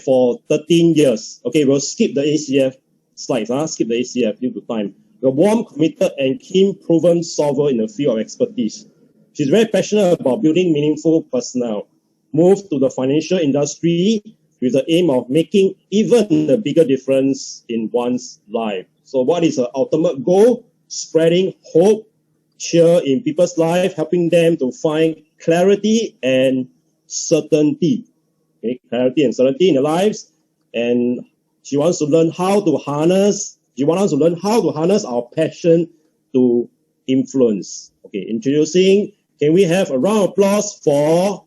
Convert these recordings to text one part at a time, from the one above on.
for 13 years. Okay, we'll skip the ACF slides. Skip the ACF due to time. A warm, committed, and keen proven solver in the field of expertise. She's very passionate about building meaningful personnel. Moved to the financial industry with the aim of making even a bigger difference in one's life. So what is her ultimate goal? Spreading hope, cheer in people's life, helping them to find clarity and certainty. Okay, clarity and certainty in their lives. And she wants to learn how to harness, our passion to influence. Okay, introducing, can we have a round of applause for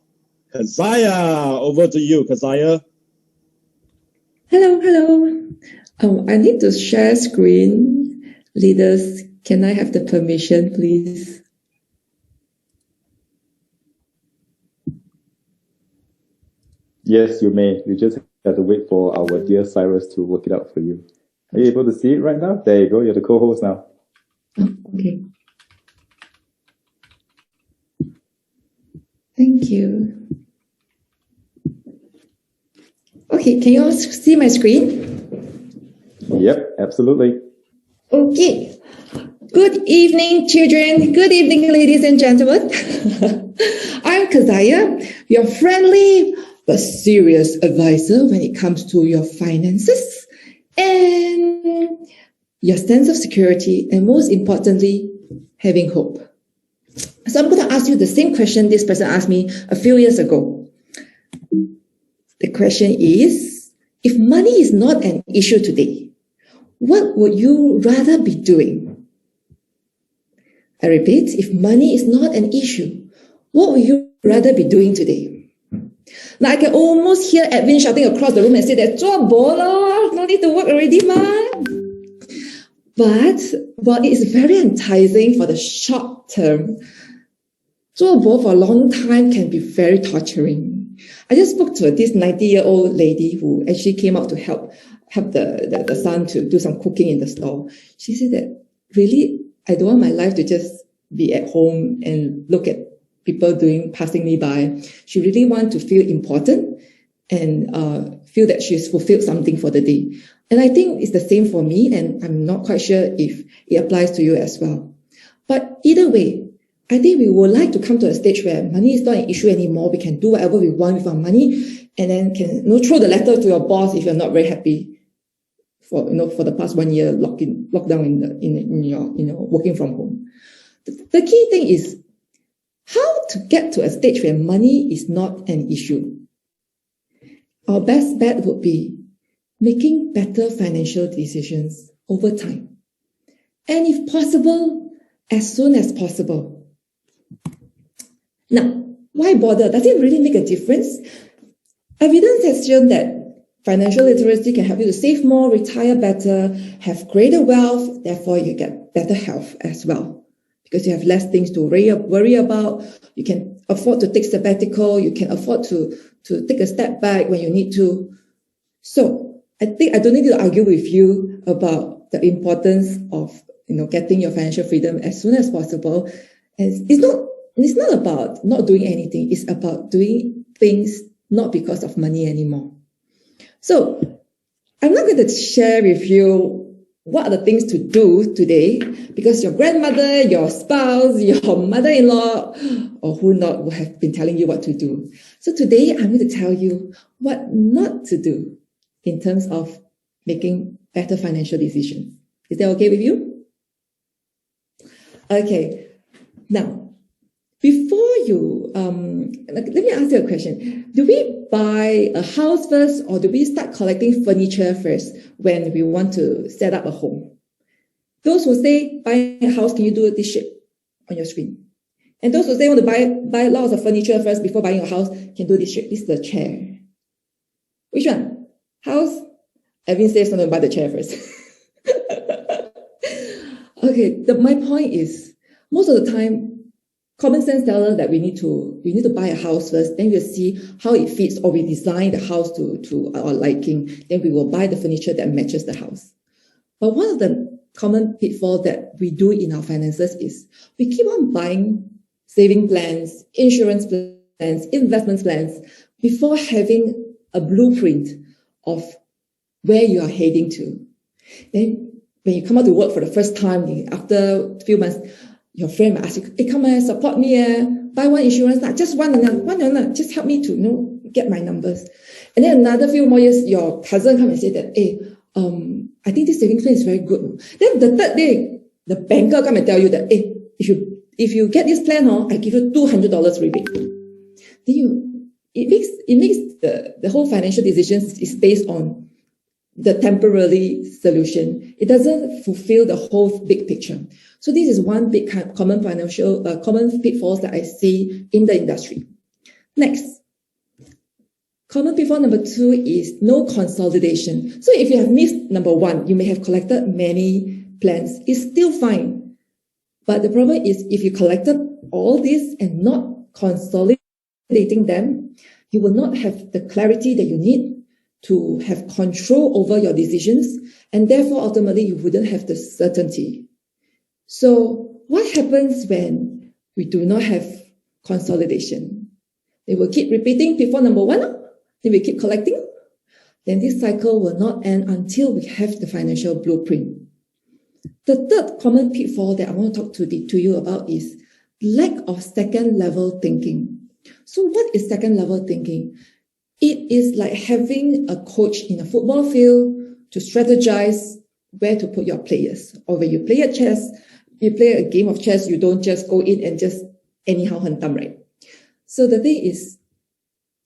Keziah? Over to you, Keziah. Hello. I need to share screen. Leaders, can I have the permission, please? Yes, you may. You just have to wait for our dear Cyrus to work it out for you. Are you able to see it right now? There you go. You're the co-host now. Oh, okay. Thank you. Okay, can you all see my screen? Yep, absolutely. Okay. Good evening, children. Good evening, ladies and gentlemen. I'm Keziah, your friendly but serious advisor when it comes to your finances and your sense of security, and most importantly, having hope. So I'm going to ask you the same question this person asked me a few years ago. The question is, if money is not an issue today, what would you rather be doing? I repeat, if money is not an issue, what would you rather be doing today? Now I can almost hear Edwin shouting across the room and say that, 做博咯, no need to work already, ma. But while it is very enticing for the short term, 做博 for a long time can be very torturing. I just spoke to this 90-year-old lady who actually came out to help the son to do some cooking in the store. She said that, really, I don't want my life to just be at home and look at people passing me by. She really wants to feel important and feel that she's fulfilled something for the day. And I think it's the same for me, and I'm not quite sure if it applies to you as well. But either way, I think we would like to come to a stage where money is not an issue anymore. We can do whatever we want with our money, and then can throw the letter to your boss if you're not very happy for the past 1 year lockdown in your working from home. The key thing is how to get to a stage where money is not an issue. Our best bet would be making better financial decisions over time. And if possible, as soon as possible. Now, why bother? Does it really make a difference? Evidence has shown that financial literacy can help you to save more, retire better, have greater wealth, therefore you get better health as well. Because you have less things to worry about. You can afford to take sabbatical. You can afford to take a step back when you need to. So I think I don't need to argue with you about the importance of getting your financial freedom as soon as possible. And it's not about not doing anything. It's about doing things not because of money anymore. So I'm not going to share with you what are the things to do today, because your grandmother, your spouse, your mother-in-law, or who not will have been telling you what to do. So today I'm going to tell you what not to do in terms of making better financial decisions. Is that okay with you? Okay. Now, before you, let me ask you a question. Do we buy a house first, or do we start collecting furniture first when we want to set up a home? Those who say buying a house, can you do this shape on your screen? And those who say want to buy lots of furniture first before buying a house can do this shape. This is the chair. Which one? House? Evan says I'm going to buy the chair first. Okay, my point is, most of the time, common sense tells us that we need to buy a house first, then we'll see how it fits, or we design the house to our liking, then we will buy the furniture that matches the house. But one of the common pitfalls that we do in our finances is we keep on buying saving plans, insurance plans, investment plans before having a blueprint of where you are heading to. Then when you come out to work for the first time, after a few months, your friend will ask you, hey, come and support me, buy one insurance, just one, just help me to get my numbers. And then another few more years, your cousin come and say that, hey, I think this savings plan is very good. Then the third day, the banker come and tell you that, hey, if you get this plan, I give you $200 rebate. Then it makes the whole financial decisions is based on the temporary solution. It doesn't fulfill the whole big picture. So this is one big common pitfalls that I see in the industry. Next, common pitfall number 2 is no consolidation. So if you have missed number 1, you may have collected many plans. It's still fine. But the problem is if you collected all this and not consolidating them, you will not have the clarity that you need to have control over your decisions, and therefore ultimately you wouldn't have the certainty. So what happens when we do not have consolidation? They will keep repeating pitfall number 1, then we keep collecting, then this cycle will not end until we have the financial blueprint. The third common pitfall that I want to talk to you about is lack of second level thinking. So what is second level thinking? It is like having a coach in a football field to strategize where to put your players. Or when you play a game of chess, you don't just go in and just anyhow hunt them, right? So the thing is,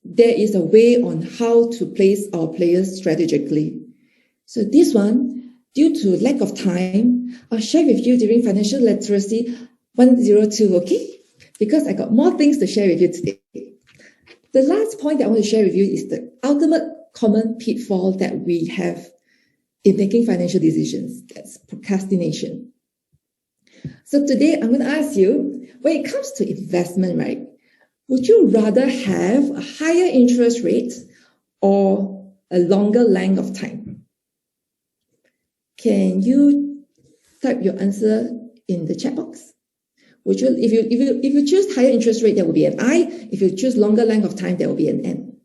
there is a way on how to place our players strategically. So this one, due to lack of time, I'll share with you during Financial Literacy 102, okay? Because I got more things to share with you today. The last point that I want to share with you is the ultimate common pitfall that we have in making financial decisions. That's procrastination. So today I'm going to ask you, when it comes to investment, right? Would you rather have a higher interest rate or a longer length of time? Can you type your answer in the chat box? Would you, if you choose higher interest rate, there will be an I. If you choose longer length of time, there will be an N.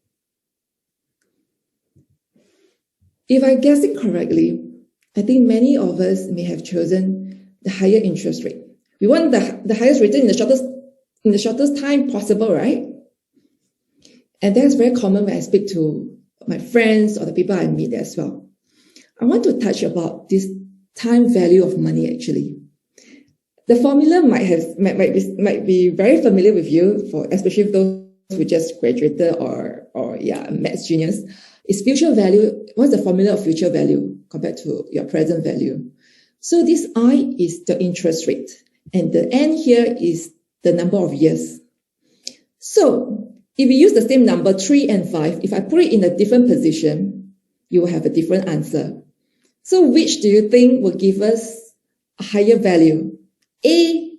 If I'm guessing correctly, I think many of us may have chosen the higher interest rate. We want the highest return in the shortest time possible, right? And that's very common when I speak to my friends or the people I meet as well. I want to touch about this time value of money actually. The formula might be very familiar with you, especially those who just graduated or maths genius. It's future value. What's the formula of future value compared to your present value? So this I is the interest rate, and the N here is the number of years. So if we use the same number 3 and 5, if I put it in a different position, you will have a different answer. So which do you think will give us a higher value? A,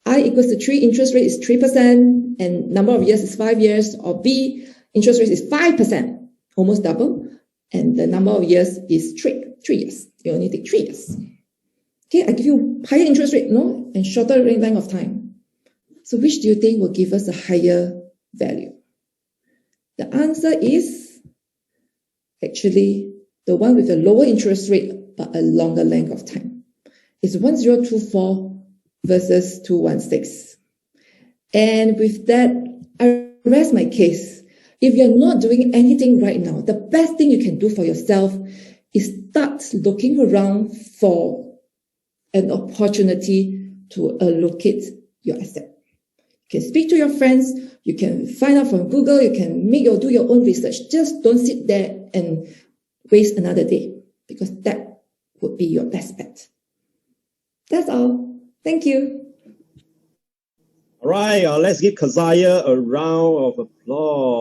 I equals to 3, interest rate is 3%, and number of years is 5 years, or B, interest rate is 5%, almost double, and the number of years is 3 years. You only take 3 years. Okay, I give you higher interest rate, no, and shorter length of time. So which do you think will give us a higher value? The answer is actually the one with a lower interest rate, but a longer length of time. It's 1024 versus 216. And with that, I rest my case. If you're not doing anything right now, the best thing you can do for yourself is start looking around for an opportunity to allocate your asset. You can speak to your friends, you can find out from Google, you can do your own research. Just don't sit there and waste another day, because that would be your best bet. That's all. Thank you. All right, let's give Keziah a round of applause.